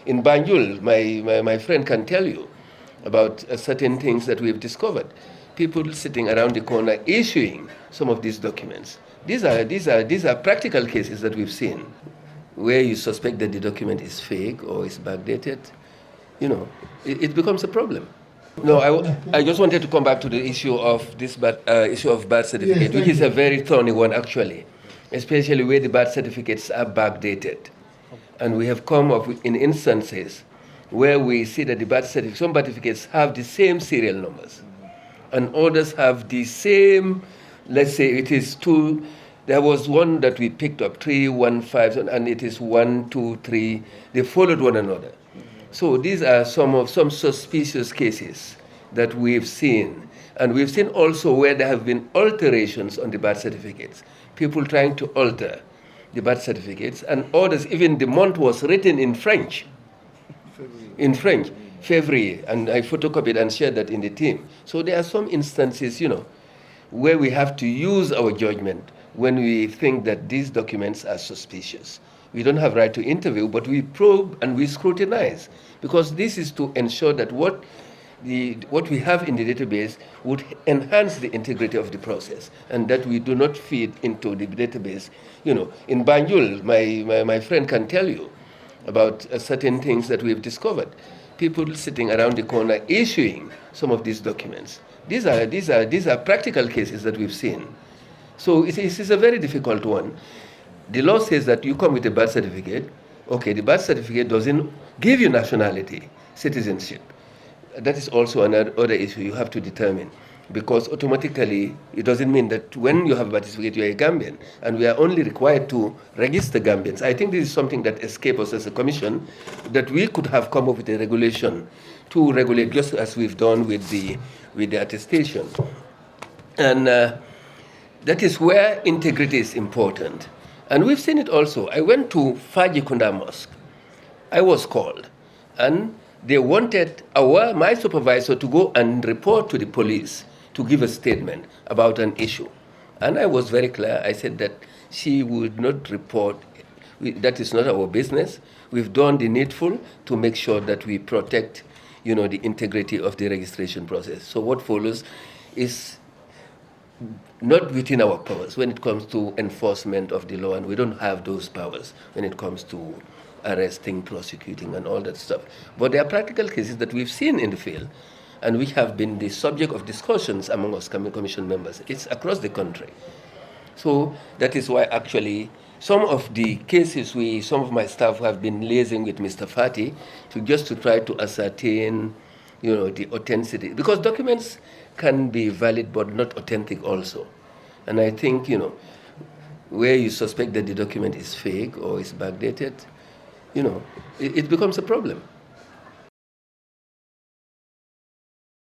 in Banjul, my friend can tell you about certain things that we've discovered. People sitting around the corner issuing some of these documents. These are practical cases that we've seen where you suspect that the document is fake or is backdated. It becomes a problem. No, I just wanted to come back to the issue of this issue of birth certificate, which is a very thorny one actually, especially where the birth certificates are backdated. And we have come up in instances where we see that some birth certificates have the same serial numbers, and others have the same, let's say it is two. There was one that we picked up, 315, and it is 123. They followed one another. So these are some suspicious cases that we've seen. And we've seen also where there have been alterations on the birth certificates. People trying to alter the birth certificates, and others, even the month was written in French. February, and I photocopied and shared that in the team. So there are some instances, where we have to use our judgment when we think that these documents are suspicious. We don't have right to interview, but we probe and we scrutinize, because this is to ensure that what we have in the database would enhance the integrity of the process, and that we do not feed into the database. In Banjul, my friend can tell you about certain things that we've discovered. People sitting around the corner issuing some of these documents. These are practical cases that we've seen. So it is a very difficult one. The law says that you come with a birth certificate. Okay, the birth certificate doesn't give you nationality, citizenship. That is also another issue you have to determine, because automatically it doesn't mean that when you have a birth certificate you are a Gambian, and we are only required to register Gambians. I think this is something that escapes us as a commission, that we could have come up with a regulation to regulate, just as we've done with the attestation. And that is where integrity is important. And we've seen it also. I went to Fajikunda Mosque. I was called, and they wanted my supervisor to go and report to the police to give a statement about an issue. And I was very clear. I said that she would not report. That is not our business. We've done the needful to make sure that we protect, the integrity of the registration process. So what follows is not within our powers when it comes to enforcement of the law, and we don't have those powers when it comes to arresting, prosecuting, and all that stuff. But there are practical cases that we've seen in the field, and which have been the subject of discussions among us commission members. It's across the country. So that is why actually some of the cases some of my staff have been liaising with Mr. Fati to try to ascertain, the authenticity, because documents can be valid but not authentic also. And I think, where you suspect that the document is fake or is backdated, it becomes a problem.